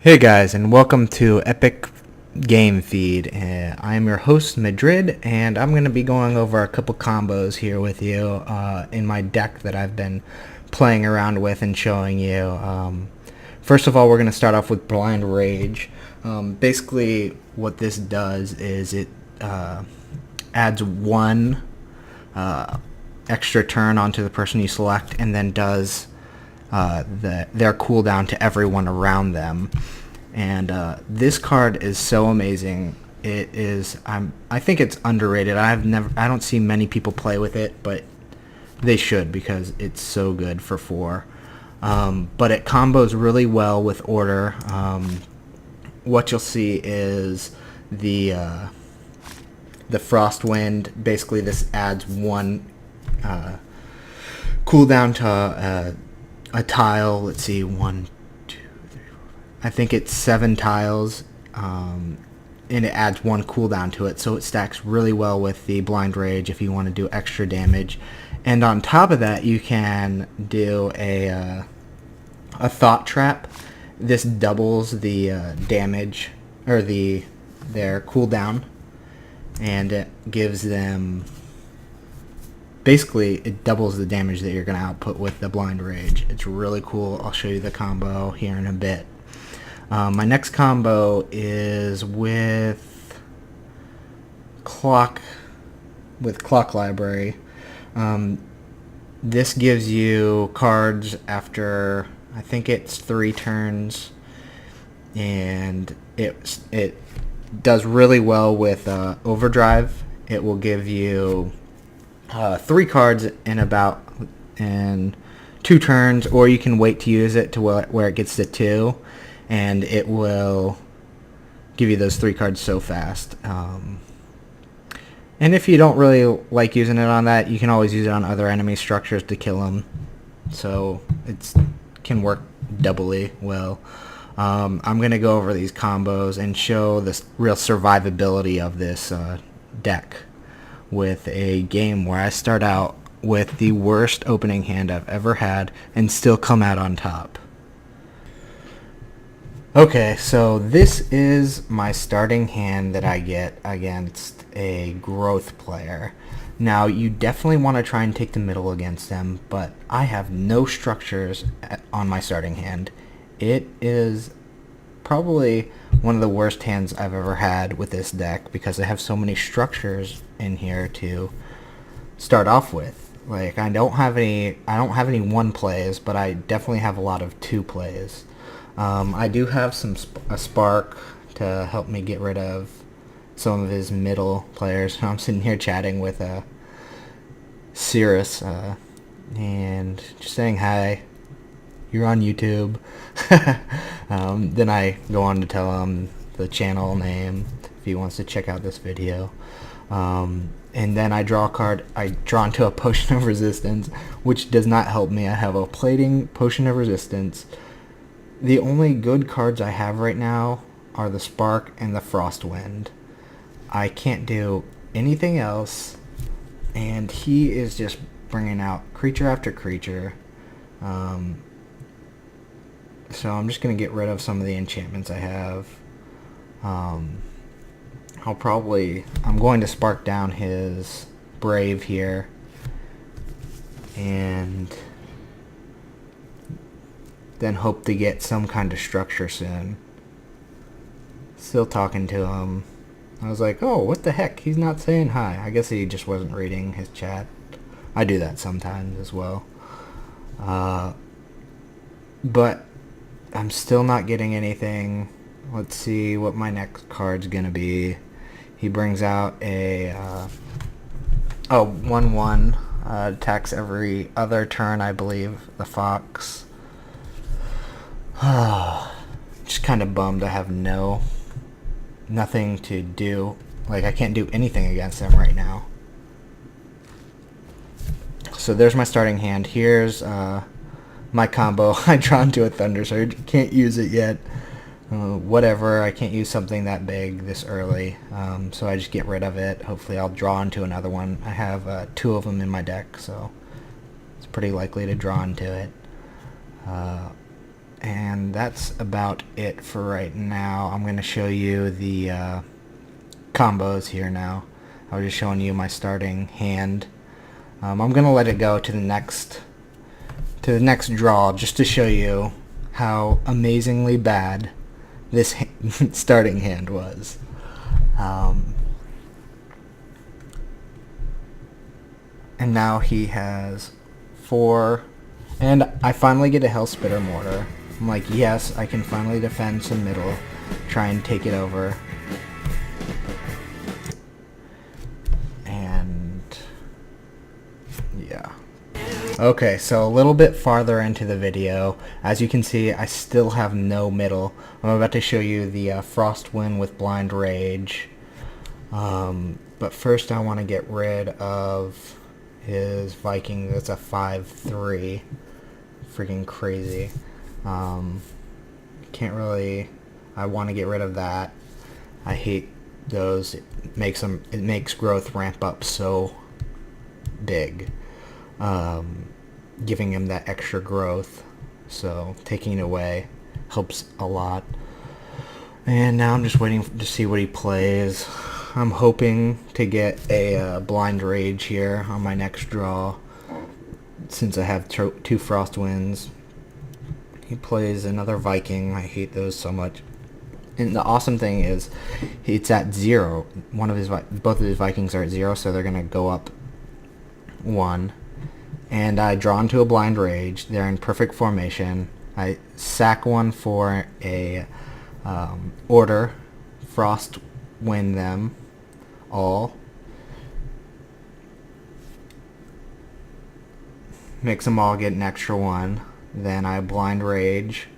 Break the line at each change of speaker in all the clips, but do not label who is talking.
Hey guys, and welcome to Epic Game Feed. I am your host, Madrid, and I'm going to be going over a couple combos here with you in my deck that I've been playing around with and showing you. First of all, we're going to start off with Blind Rage. Basically, what this does is it adds one extra turn onto the person you select, and then does their cooldown to everyone around them. And this card is so amazing. It is. I think it's underrated. I don't see many people play with it, but they should because it's so good for 4. But it combos really well with Order. What you'll see is the Frostwind. Basically, this adds one cooldown to a tile. Let's see, 1, 2, 3, 4, 5. I think it's 7 tiles, and it adds one cooldown to it, so it stacks really well with the Blind Rage if you want to do extra damage. And on top of that, you can do a Thought Trap. This doubles the damage or their cooldown, and it gives them. Basically, it doubles the damage that you're going to output with the Blind Rage. It's really cool. I'll show you the combo here in a bit. My next combo is with Clock Library. This gives you cards after, I think it's 3 turns, and it does really well with Overdrive. It will give you 3 cards in 2 turns, or you can wait to use it to where it gets to 2, and it will give you those 3 cards so fast. And if you don't really like using it on that, you can always use it on other enemy structures to kill them. So it can work doubly well. I'm going to go over these combos and show the real survivability of this deck with a game where I start out with the worst opening hand I've ever had and still come out on top. Okay, so this is my starting hand that I get against a growth player. Now, you definitely want to try and take the middle against them, but I have no structures on my starting hand. It is probably one of the worst hands I've ever had with this deck because I have so many structures in here to start off with. Like, I don't have any 1 plays, but I definitely have a lot of 2 plays. I do have a Spark to help me get rid of some of his middle players. I'm sitting here chatting with Cirrus and just saying hi. You're on YouTube. Then I go on to tell him the channel name if he wants to check out this video. And then I draw a card. I draw into a Potion of Resistance, which does not help me. I have a Plating, Potion of Resistance. The only good cards I have right now are the Spark and the Frostwind. I can't do anything else, and he is just bringing out creature after creature. So I'm just going to get rid of some of the enchantments I have. I'm going to Spark down his Brave here, and then hope to get some kind of structure soon. Still talking to him. I was like, oh, what the heck? He's not saying hi. I guess he just wasn't reading his chat. I do that sometimes as well. But I'm still not getting anything. Let's see what my next card's gonna be. He brings out a 1/1. Attacks every other turn, I believe. The Fox. Just kind of bummed I have nothing to do. Like, I can't do anything against him right now. So there's my starting hand. Here's my combo. I draw into a Thunder Surge. Can't use it yet. Whatever. I can't use something that big this early. So I just get rid of it. Hopefully I'll draw into another one. I have 2 of them in my deck, so it's pretty likely to draw into it. And that's about it for right now. I'm going to show you the combos here now. I was just showing you my starting hand. I'm going to let it go to the next draw just to show you how amazingly bad this starting hand was. And now he has 4, and I finally get a Hellspitter Mortar. I'm like, yes, I can finally defend some middle, try and take it over. And yeah. Okay, so a little bit farther into the video, as you can see, I still have no middle. I'm about to show you the Frostwind with Blind Rage. But first I want to get rid of his Viking. That's a 5/3. Freaking crazy. Can't really... I want to get rid of that. I hate those. It makes growth ramp up so big. Giving him that extra growth, so taking it away helps a lot. And now I'm just waiting to see what he plays. I'm hoping to get a Blind Rage here on my next draw, since I have 2 Frostwinds. He plays another Viking. I hate those so much. And the awesome thing is, it's at 0. Both of his Vikings are at 0, so they're gonna go up 1. And I draw into a Blind Rage. They're in perfect formation. I sack one for a order, Frost win them all. Makes them all get an extra 1. Then I Blind Rage.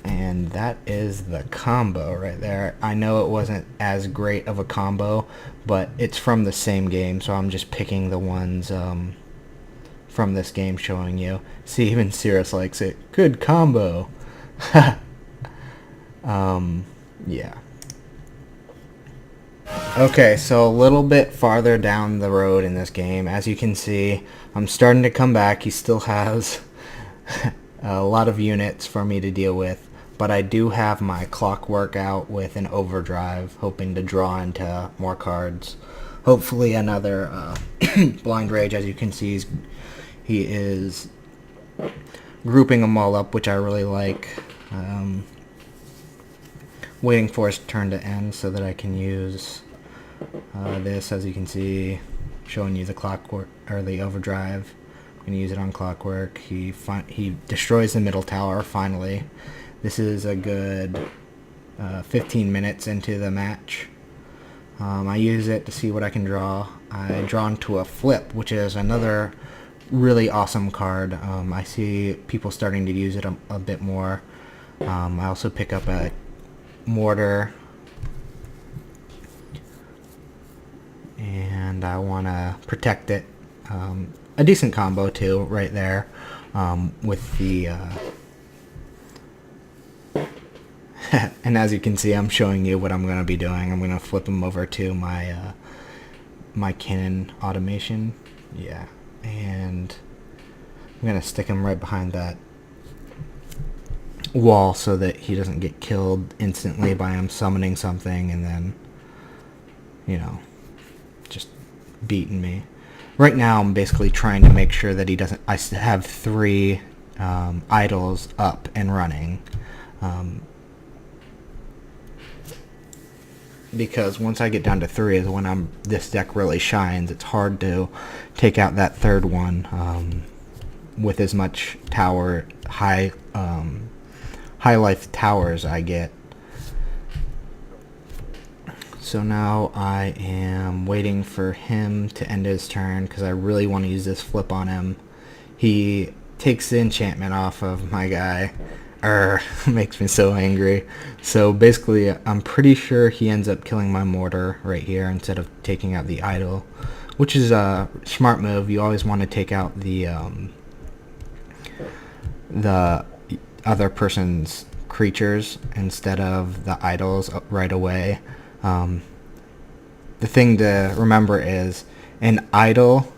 And that is the combo right there. I know it wasn't as great of a combo, but it's from the same game, so I'm just picking the ones from this game showing you. See, even Cirrus likes it. Good combo. Yeah. Okay, so a little bit farther down the road in this game, as you can see, I'm starting to come back. He still has a lot of units for me to deal with, but I do have my Clockwork out with an Overdrive, hoping to draw into more cards. Hopefully another Blind Rage. As you can see, he is grouping them all up, which I really like. Waiting for his turn to end so that I can use this. As you can see, showing you the Clockwork or the Overdrive. I'm going to use it on Clockwork. He destroys the middle tower finally. This is a good 15 minutes into the match. I use it to see what I can draw. I draw into a Flip, which is another really awesome card. I see people starting to use it a bit more. I also pick up a Mortar, and I want to protect it. A decent combo too, right there, with the and as you can see, I'm showing you what I'm going to be doing. I'm going to flip them over to my my cannon automation. Yeah, and I'm going to stick him right behind that wall so that he doesn't get killed instantly by him summoning something and then, you know, just beating me. Right now I'm basically trying to make sure that he doesn't... I have 3 idols up and running, because once I get down to 3 is when this deck really shines. It's hard to take out that 3rd one with as much high life towers I get. So now I am waiting for him to end his turn because I really want to use this Flip on him. He takes the enchantment off of my guy. Makes me so angry. So basically I'm pretty sure he ends up killing my Mortar right here instead of taking out the idol, which is a smart move. You always want to take out the other person's creatures instead of the idols right away. The thing to remember is an idol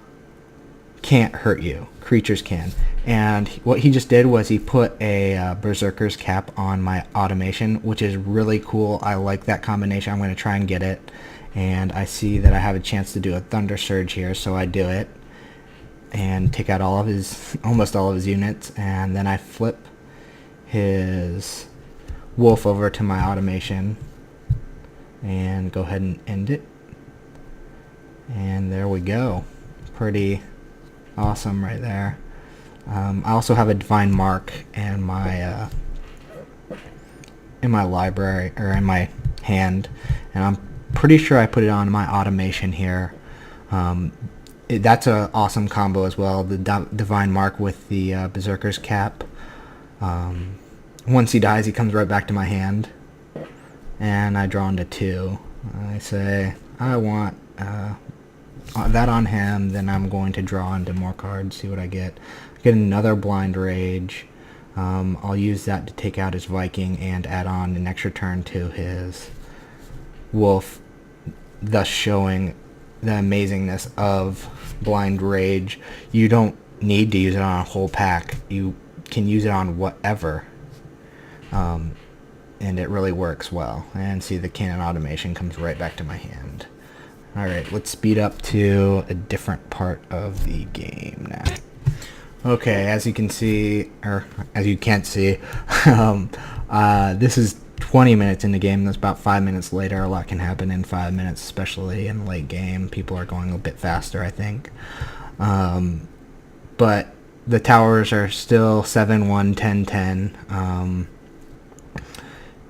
can't hurt you. Creatures can. And what he just did was he put a Berserker's Cap on my automation, which is really cool. I like that combination. I'm going to try and get it. And I see that I have a chance to do a Thunder Surge here, so I do it. And take out almost all of his units. And then I flip his wolf over to my automation. And go ahead and end it. And there we go. Pretty awesome right there. I also have a Divine Mark in my library, or in my hand, and I'm pretty sure I put it on my automation here. That's an awesome combo as well, the Divine Mark with the Berserker's Cap. Once he dies, he comes right back to my hand, and I draw into 2. I say, I want that on him, then I'm going to draw into more cards, see what I get. Get another Blind Rage. I'll use that to take out his Viking and add on an extra turn to his wolf, thus showing the amazingness of Blind Rage. You don't need to use it on a whole pack. You can use it on whatever. And it really works well. And see, the cannon automation comes right back to my hand. Alright, let's speed up to a different part of the game now. Okay, as you can see, or as you can't see, this is 20 minutes in the game. That's about 5 minutes later. A lot can happen in 5 minutes, especially in the late game. People are going a bit faster, I think. But the towers are still 7, 1, 10, 10.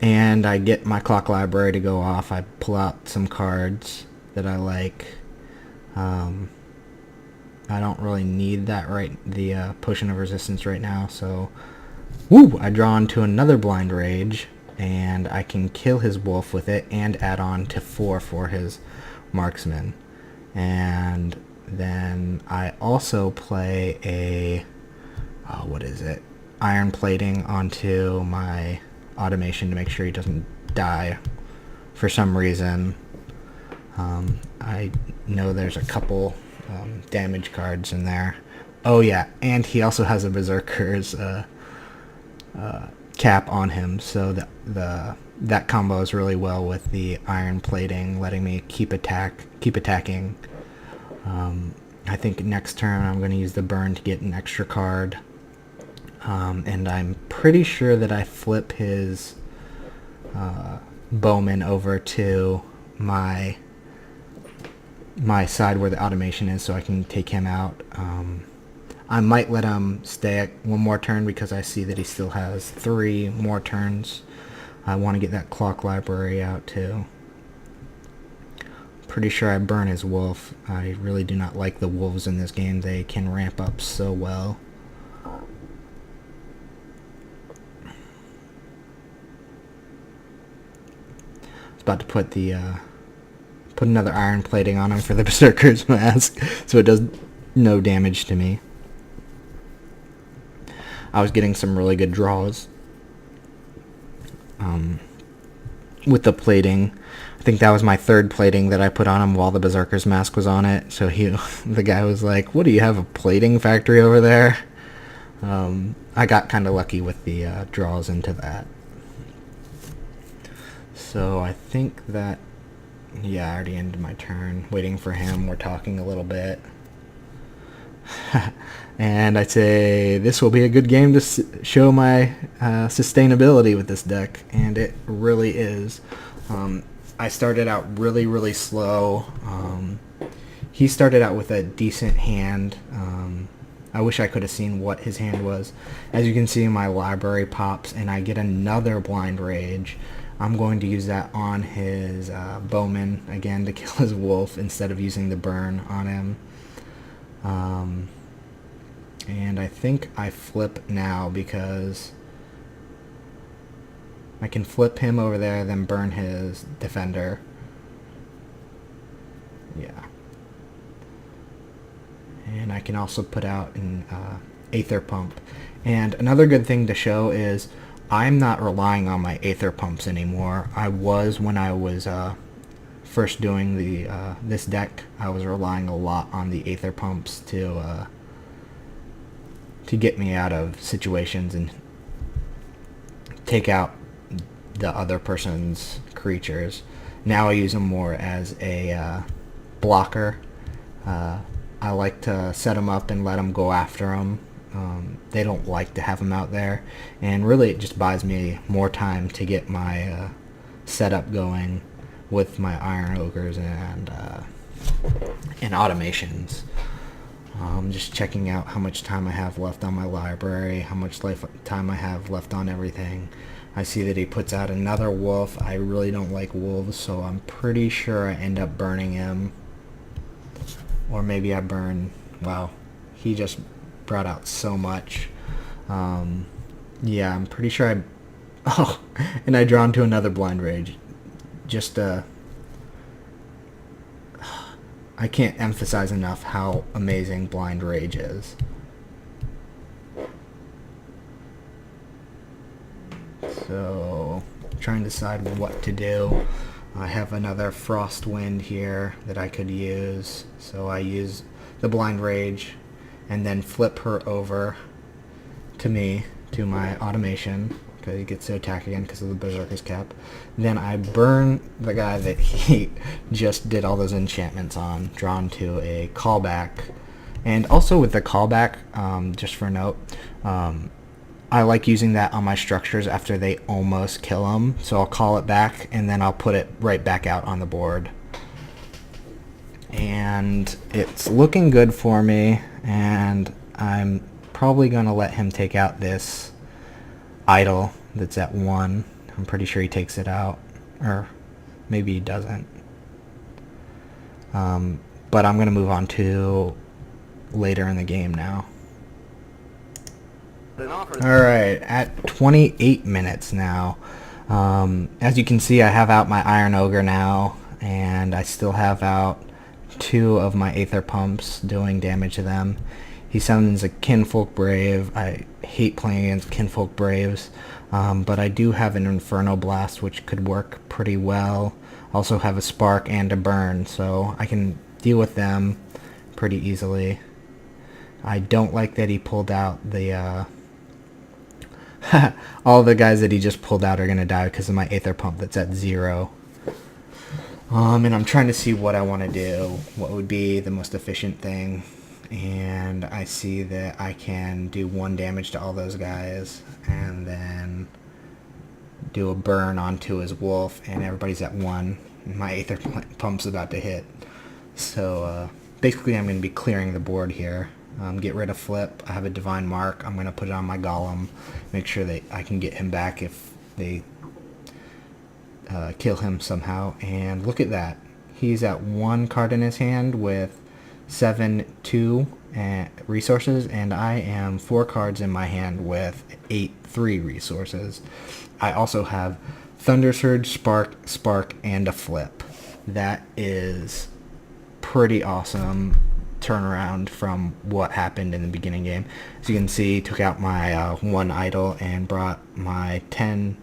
And I get my clock library to go off. I pull out some cards that I like. I don't really need that the Potion of Resistance right now, so woo! I draw into another Blind Rage, and I can kill his wolf with it and add on to 4 for his marksman. And then I also play a iron plating onto my automation to make sure he doesn't die for some reason. I know there's a couple damage cards in there. Oh yeah, and he also has a Berserker's cap on him, so that combo is really well with the iron plating, letting me keep attacking. I think next turn I'm going to use the burn to get an extra card, and I'm pretty sure that I flip his bowman over to my side where the automation is, so I can take him out. I might let him stay at 1 more turn because I see that he still has 3 more turns. I want to get that clock library out too. Pretty sure I burn his wolf. I really do not like the wolves in this game. They can ramp up so well. I was about to put another iron plating on him for the Berserker's Mask, so it does no damage to me. I was getting some really good draws with the plating. I think that was my 3rd plating that I put on him while the Berserker's Mask was on it. So the guy was like, "What, do you have a plating factory over there?" I got kind of lucky with the draws into that. So I think that, yeah, I already ended my turn. Waiting for him. We're talking a little bit. And I'd say this will be a good game to show my sustainability with this deck. And it really is. I started out really, really slow. He started out with a decent hand. I wish I could have seen what his hand was. As you can see, my library pops, and I get another Blind Rage. I'm going to use that on his bowman again to kill his wolf instead of using the burn on him. And I think I flip now because I can flip him over there, then burn his defender. Yeah. And I can also put out an Aether Pump. And another good thing to show is I'm not relying on my Aether Pumps anymore. I was when I was first doing this deck. I was relying a lot on the Aether Pumps to to get me out of situations and take out the other person's creatures. Now I use them more as a blocker. I like to set them up and let them go after them. They don't like to have them out there, and really it just buys me more time to get my setup going with my Iron Ogres and automations. Just checking out how much time I have left on my library, how much time I have left on everything. I see that he puts out another wolf. I really don't like wolves, so I'm pretty sure I end up burning him. Or maybe I burn... Wow, he just brought out so much. Yeah, I'm pretty sure I... Oh, and I draw into another Blind Rage. Just, I can't emphasize enough how amazing Blind Rage is. So, trying to decide what to do. I have another Frostwind here that I could use. So I use the Blind Rage and then flip her over to me, to my automation, because he gets to attack again because of the Berserker's Cap. Then I burn the guy that he just did all those enchantments on, drawn to a callback. And also with the callback, just for a note, I like using that on my structures after they almost kill them. So I'll call it back and then I'll put it right back out on the board. And it's looking good for me, and I'm probably going to let him take out this idol that's at 1. I'm pretty sure he takes it out, or maybe he doesn't. But I'm going to move on to later in the game now. Alright, at 28 minutes now. As you can see, I have out my Iron Ogre now, and I still have out 2 of my Aether Pumps doing damage to them. He summons a Kinfolk Brave. I hate playing against Kinfolk Braves, but I do have an Inferno Blast, which could work pretty well. Also have a Spark and a Burn, so I can deal with them pretty easily. I don't like that he pulled out the... all the guys that he just pulled out are going to die because of my Aether Pump that's at 0. And I'm trying to see what I want to do, what would be the most efficient thing. And I see that I can do 1 damage to all those guys, and then do a burn onto his wolf, and everybody's at 1. My Aether Pump's about to hit. So basically I'm going to be clearing the board here. Get rid of Flip. I have a Divine Mark. I'm going to put it on my Golem. Make sure that I can get him back if they kill him somehow. And look at that. He's at 1 card in his hand with 7/2 resources, and I am 4 cards in my hand with 8/3 resources. I also have Thunder Surge, Spark, and a Flip. That is pretty awesome turnaround from what happened in the beginning game. As you can see, took out my 1 idol and brought my 10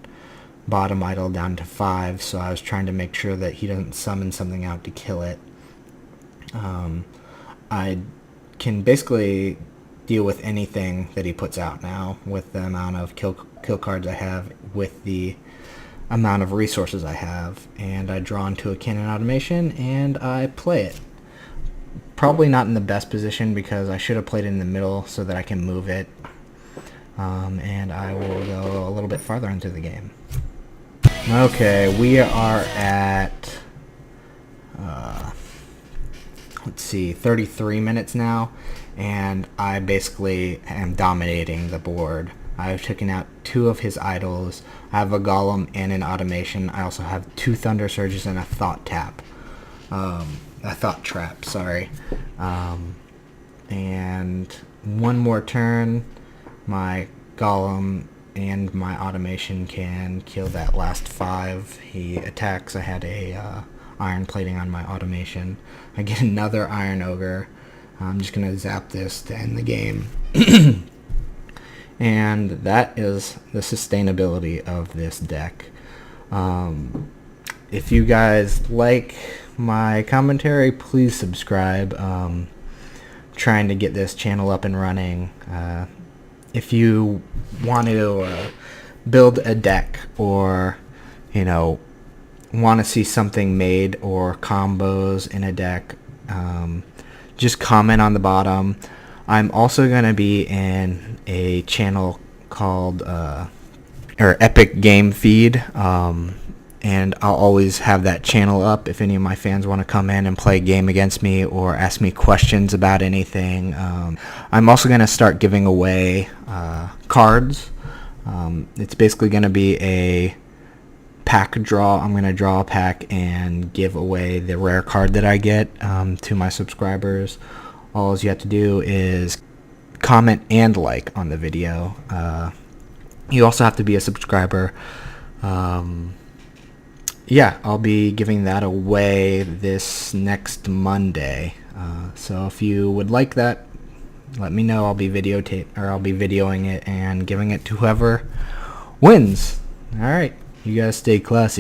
bottom idol down to 5, so I was trying to make sure that he doesn't summon something out to kill it. I can basically deal with anything that he puts out now with the amount of kill cards I have, with the amount of resources I have, and I draw into a cannon automation and I play it. Probably not in the best position because I should have played it in the middle so that I can move it, and I will go a little bit farther into the game. Okay, we are at let's see, 33 minutes now, and I basically am dominating the board. I've taken out 2 of his idols. I have a Golem and an automation. I also have 2 Thunder Surges and a Thought Tap. A Thought Trap, sorry. And 1 more turn, my Golem and my automation can kill that last 5. He attacks. I had a iron plating on my automation. I get another Iron Ogre. I'm just going to zap this to end the game. And that is the sustainability of this deck. If you guys like my commentary, please subscribe. Trying to get this channel up and running. if you want to build a deck, or want to see something made, or combos in a deck, just comment on the bottom. I'm also going to be in a channel called EpicGameFeed, and I'll always have that channel up if any of my fans want to come in and play a game against me or ask me questions about anything. I'm also going to start giving away cards. It's basically going to be a pack draw. I'm going to draw a pack and give away the rare card that I get to my subscribers. All you have to do is comment and like on the video. You also have to be a subscriber. Yeah, I'll be giving that away this next Monday. So if you would like that, let me know. I'll be videoing it and giving it to whoever wins. All right, you guys stay classy.